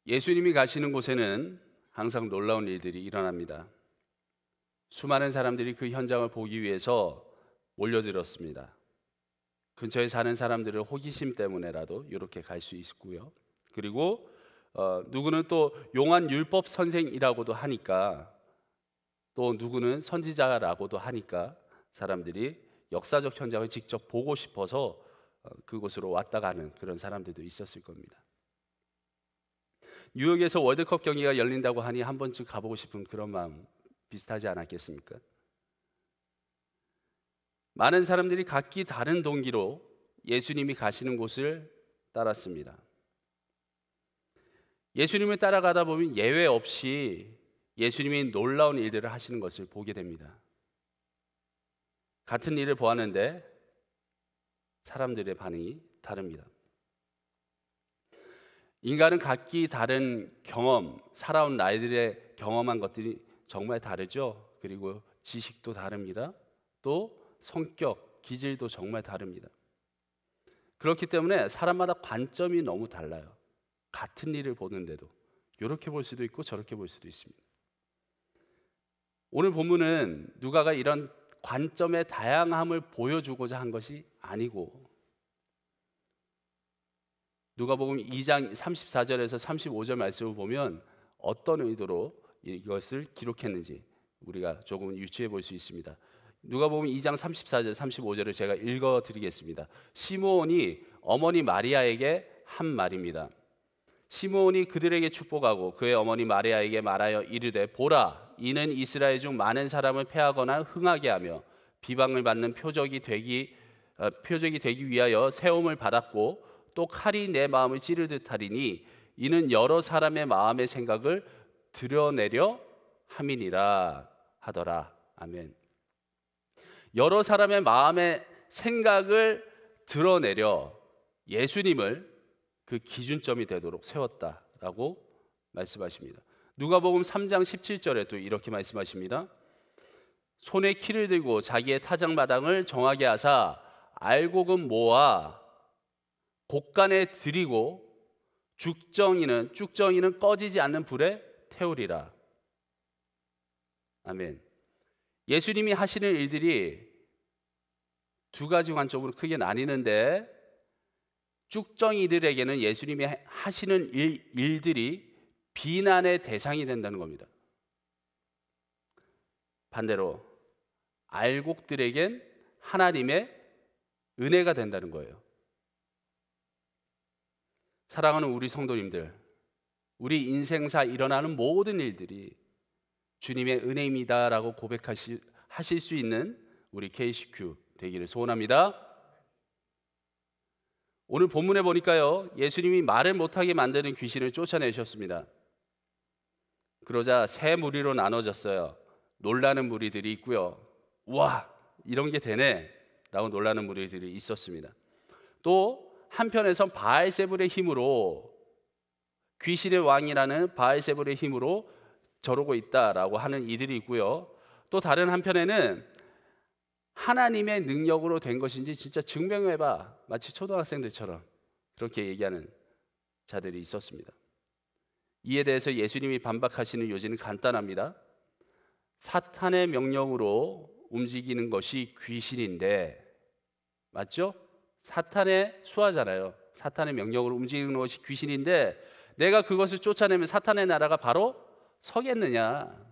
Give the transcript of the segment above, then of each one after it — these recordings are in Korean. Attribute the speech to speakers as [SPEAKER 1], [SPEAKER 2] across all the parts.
[SPEAKER 1] 예수님이 가시는 곳에는 항상 놀라운 일들이 일어납니다. 수많은 사람들이 그 현장을 보기 위해서 몰려들었습니다. 근처에 사는 사람들의 호기심 때문에라도 이렇게 갈 수 있고요. 그리고 누구는 또 용한 율법 선생이라고도 하니까, 또 누구는 선지자라고도 하니까 사람들이 역사적 현장을 직접 보고 싶어서 그곳으로 왔다 가는 그런 사람들도 있었을 겁니다. 뉴욕에서 월드컵 경기가 열린다고 하니 한 번쯤 가보고 싶은 그런 마음 비슷하지 않았겠습니까? 많은 사람들이 각기 다른 동기로 예수님이 가시는 곳을 따랐습니다. 예수님을 따라가다 보면 예외 없이 예수님이 놀라운 일들을 하시는 것을 보게 됩니다. 같은 일을 보았는데 사람들의 반응이 다릅니다. 인간은 각기 다른 경험, 살아온 나이들의 경험한 것들이 정말 다르죠. 그리고 지식도 다릅니다. 또 성격, 기질도 정말 다릅니다. 그렇기 때문에 사람마다 관점이 너무 달라요. 같은 일을 보는데도 이렇게 볼 수도 있고 저렇게 볼 수도 있습니다. 오늘 본문은 누가가 이런 관점의 다양함을 보여주고자 한 것이 아니고, 누가복음 2장 34절에서 35절 말씀을 보면 어떤 의도로 이것을 기록했는지 우리가 조금 유추해 볼 수 있습니다. 누가복음 2장 34절 35절을 제가 읽어드리겠습니다. 시므온이 어머니 마리아에게 한 말입니다. 시므온이 그들에게 축복하고 그의 어머니 마리아에게 말하여 이르되, 보라, 이는 이스라엘 중 많은 사람을 패하거나 흥하게 하며 비방을 받는 표적이 되기 위하여 세움을 받았고, 또 칼이 내 마음을 찌를 듯하리니 이는 여러 사람의 마음의 생각을 드러내려 함이니라 하더라. 아멘. 여러 사람의 마음의 생각을 드러내려 예수님을 그 기준점이 되도록 세웠다라고 말씀하십니다. 누가복음 3장 17절에 또 이렇게 말씀하십니다. 손에 키를 들고 자기의 타작마당을 정하게 하사 알곡은 모아 곡간에 들이고 쭉정이는 꺼지지 않는 불에 태우리라. 아멘. 예수님이 하시는 일들이 두 가지 관점으로 크게 나뉘는데, 쭉정이들에게는 예수님이 하시는 일들이 비난의 대상이 된다는 겁니다. 반대로 알곡들에겐 하나님의 은혜가 된다는 거예요. 사랑하는 우리 성도님들, 우리 인생사 일어나는 모든 일들이 주님의 은혜입니다라고 고백하실 수 있는 우리 KCQ 되기를 소원합니다. 오늘 본문에 보니까요, 예수님이 말을 못하게 만드는 귀신을 쫓아내셨습니다. 그러자 세 무리로 나눠졌어요. 놀라는 무리들이 있고요. 와, 이런 게 되네 라고 놀라는 무리들이 있었습니다. 또 한편에선 바알세불의 힘으로, 귀신의 왕이라는 바알세불의 힘으로 저러고 있다라고 하는 이들이 있고요. 또 다른 한편에는 하나님의 능력으로 된 것인지 진짜 증명해봐, 마치 초등학생들처럼 그렇게 얘기하는 자들이 있었습니다. 이에 대해서 예수님이 반박하시는 요지는 간단합니다. 사탄의 명령으로 움직이는 것이 귀신인데, 맞죠? 사탄의 수하잖아요. 사탄의 명령으로 움직이는 것이 귀신인데 내가 그것을 쫓아내면 사탄의 나라가 바로 서겠느냐?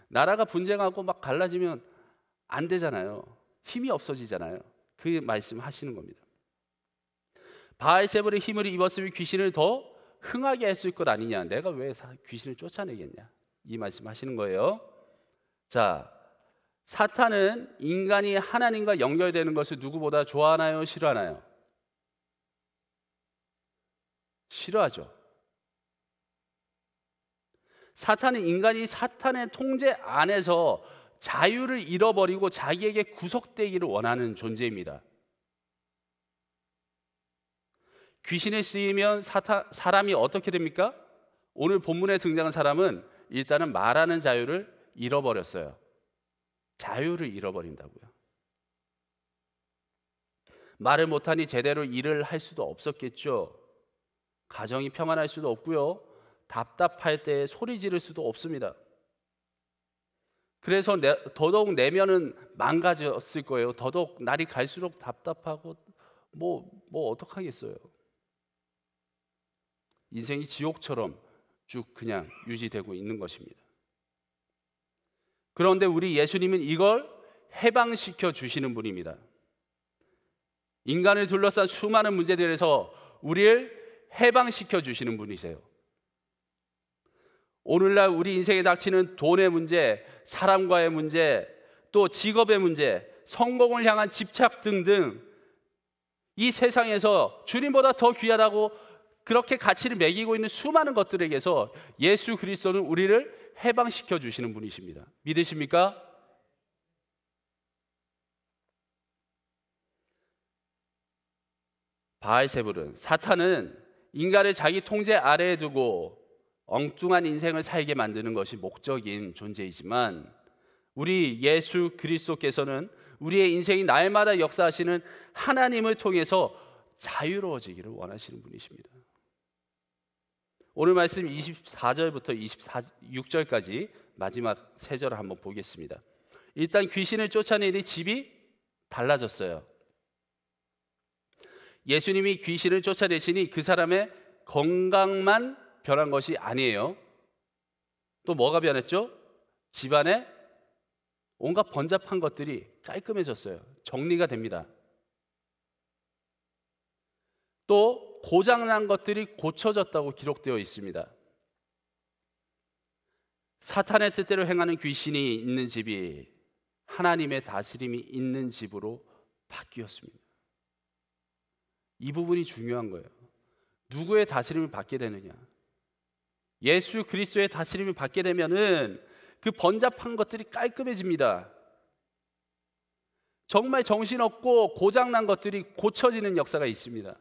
[SPEAKER 1] 나라가 분쟁하고 막 갈라지면 안 되잖아요. 힘이 없어지잖아요. 그 말씀 하시는 겁니다. 바알세불의 힘을 입었으면 귀신을 더 흥하게 했을 것 아니냐? 내가 왜 귀신을 쫓아내겠냐? 이 말씀 하시는 거예요. 자, 사탄은 인간이 하나님과 연결되는 것을 누구보다 좋아하나요? 싫어하나요? 싫어하죠. 사탄은 인간이 사탄의 통제 안에서 자유를 잃어버리고 자기에게 구속되기를 원하는 존재입니다. 귀신에 쓰이면 사람이 어떻게 됩니까? 오늘 본문에 등장한 사람은 일단은 말하는 자유를 잃어버렸어요. 자유를 잃어버린다고요. 말을 못하니 제대로 일을 할 수도 없었겠죠. 가정이 평안할 수도 없고요. 답답할 때 소리 지를 수도 없습니다. 그래서 더더욱 내면은 망가졌을 거예요. 더더욱 날이 갈수록 답답하고 뭐 어떡하겠어요. 인생이 지옥처럼 쭉 그냥 유지되고 있는 것입니다. 그런데 우리 예수님은 이걸 해방시켜 주시는 분입니다. 인간을 둘러싼 수많은 문제들에서 우리를 해방시켜 주시는 분이세요. 오늘날 우리 인생에 닥치는 돈의 문제, 사람과의 문제, 또 직업의 문제, 성공을 향한 집착 등등 이 세상에서 주님보다 더 귀하다고 그렇게 가치를 매기고 있는 수많은 것들에게서 예수 그리스도는 우리를 해방시켜 주시는 분이십니다. 믿으십니까? 바알세불은, 사탄은 인간을 자기 통제 아래에 두고 엉뚱한 인생을 살게 만드는 것이 목적인 존재이지만 우리 예수 그리스도께서는 우리의 인생이 날마다 역사하시는 하나님을 통해서 자유로워지기를 원하시는 분이십니다. 오늘 말씀 24절부터 26절까지 마지막 세 절을 한번 보겠습니다. 일단 귀신을 쫓아내니 집이 달라졌어요. 예수님이 귀신을 쫓아내시니 그 사람의 건강만 변한 것이 아니에요. 또 뭐가 변했죠? 집안에 온갖 번잡한 것들이 깔끔해졌어요. 정리가 됩니다. 또 고장난 것들이 고쳐졌다고 기록되어 있습니다. 사탄의 뜻대로 행하는 귀신이 있는 집이 하나님의 다스림이 있는 집으로 바뀌었습니다. 이 부분이 중요한 거예요. 누구의 다스림을 받게 되느냐? 예수 그리스도의 다스림을 받게 되면은 그 번잡한 것들이 깔끔해집니다. 정말 정신없고 고장난 것들이 고쳐지는 역사가 있습니다.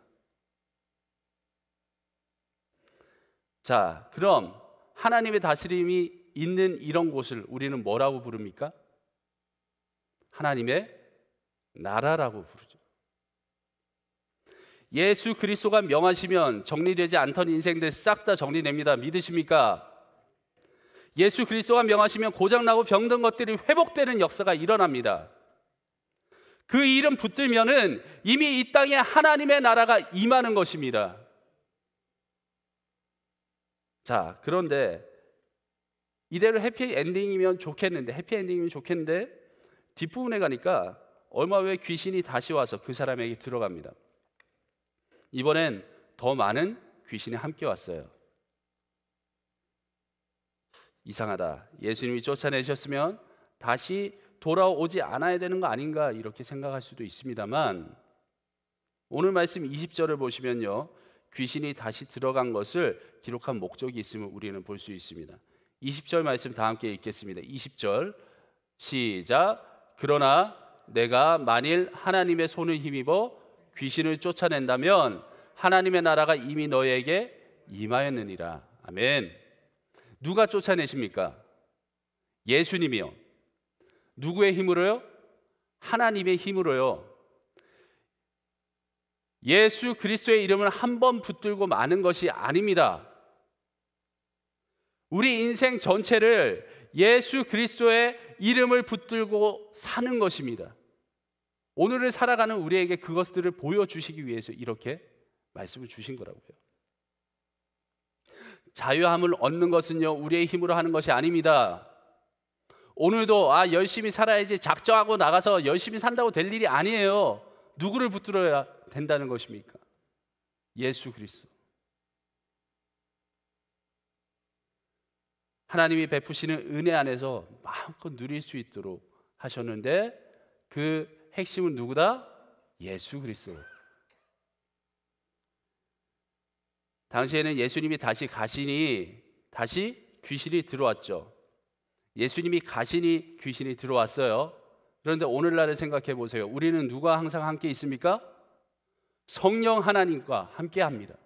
[SPEAKER 1] 자, 그럼 하나님의 다스림이 있는 이런 곳을 우리는 뭐라고 부릅니까? 하나님의 나라라고 부르죠. 예수 그리스도가 명하시면 정리되지 않던 인생들 싹 다 정리됩니다. 믿으십니까? 예수 그리스도가 명하시면 고장나고 병든 것들이 회복되는 역사가 일어납니다. 그 이름 붙들면은 이미 이 땅에 하나님의 나라가 임하는 것입니다. 자, 그런데 이대로 해피엔딩이면 좋겠는데 뒷부분에 가니까 얼마 후에 귀신이 다시 와서 그 사람에게 들어갑니다. 이번엔 더 많은 귀신이 함께 왔어요. 이상하다. 예수님이 쫓아내셨으면 다시 돌아오지 않아야 되는 거 아닌가 이렇게 생각할 수도 있습니다만 오늘 말씀 20절을 보시면요. 귀신이 다시 들어간 것을 기록한 목적이 있음을 우리는 볼 수 있습니다. 20절 말씀 다 함께 읽겠습니다. 20절 시작. 그러나 내가 만일 하나님의 손을 힘입어 귀신을 쫓아낸다면 하나님의 나라가 이미 너에게 임하였느니라. 아멘. 누가 쫓아내십니까? 예수님이요. 누구의 힘으로요? 하나님의 힘으로요. 예수 그리스도의 이름을 한 번 붙들고 마는 것이 아닙니다. 우리 인생 전체를 예수 그리스도의 이름을 붙들고 사는 것입니다. 오늘을 살아가는 우리에게 그것들을 보여주시기 위해서 이렇게 말씀을 주신 거라고요. 자유함을 얻는 것은요, 우리의 힘으로 하는 것이 아닙니다. 오늘도 열심히 살아야지 작정하고 나가서 열심히 산다고 될 일이 아니에요. 누구를 붙들어야 된다는 것입니까? 예수 그리스도. 하나님이 베푸시는 은혜 안에서 마음껏 누릴 수 있도록 하셨는데 그 핵심은 누구다? 예수 그리스도. 당시에는 예수님이 다시 가시니 다시 귀신이 들어왔죠. 예수님이 가시니 귀신이 들어왔어요. 그런데 오늘날을 생각해 보세요. 우리는 누가 항상 함께 있습니까? 성령 하나님과 함께 합니다.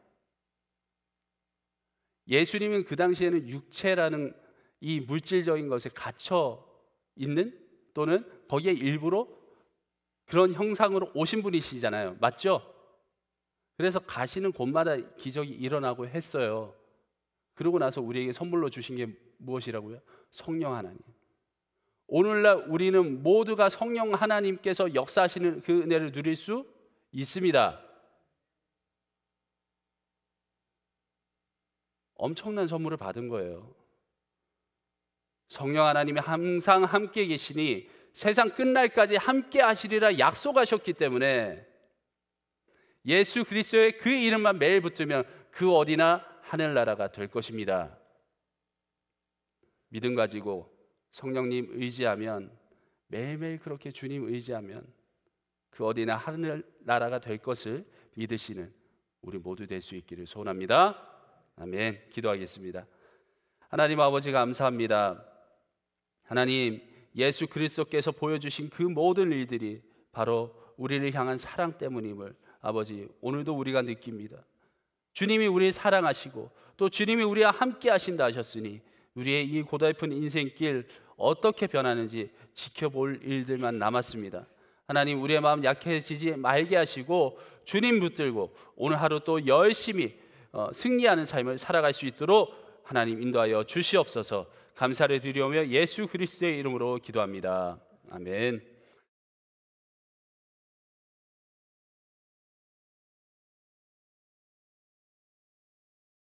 [SPEAKER 1] 예수님은 그 당시에는 육체라는 이 물질적인 것에 갇혀 있는 또는 거기에 일부러 그런 형상으로 오신 분이시잖아요. 맞죠? 그래서 가시는 곳마다 기적이 일어나고 했어요. 그러고 나서 우리에게 선물로 주신 게 무엇이라고요? 성령 하나님. 오늘날 우리는 모두가 성령 하나님께서 역사하시는 그 은혜를 누릴 수 있습니다. 엄청난 선물을 받은 거예요. 성령 하나님이 항상 함께 계시니 세상 끝날까지 함께 하시리라 약속하셨기 때문에 예수 그리스도의 그 이름만 매일 붙들면 그 어디나 하늘나라가 될 것입니다. 믿음 가지고 성령님 의지하면, 매일매일 그렇게 주님 의지하면 그 어디나 하늘나라가 될 것을 믿으시는 우리 모두 될 수 있기를 소원합니다. 아멘. 기도하겠습니다. 하나님 아버지 감사합니다. 하나님, 예수 그리스도께서 보여주신 그 모든 일들이 바로 우리를 향한 사랑 때문임을 아버지 오늘도 우리가 느낍니다. 주님이 우리를 사랑하시고 또 주님이 우리와 함께 하신다 하셨으니 우리의 이 고달픈 인생길 어떻게 변하는지 지켜볼 일들만 남았습니다. 하나님, 우리의 마음 약해지지 말게 하시고 주님 붙들고 오늘 하루 또 열심히 승리하는 삶을 살아갈 수 있도록 하나님 인도하여 주시옵소서. 감사를 드리오며 예수 그리스도의 이름으로 기도합니다. 아멘.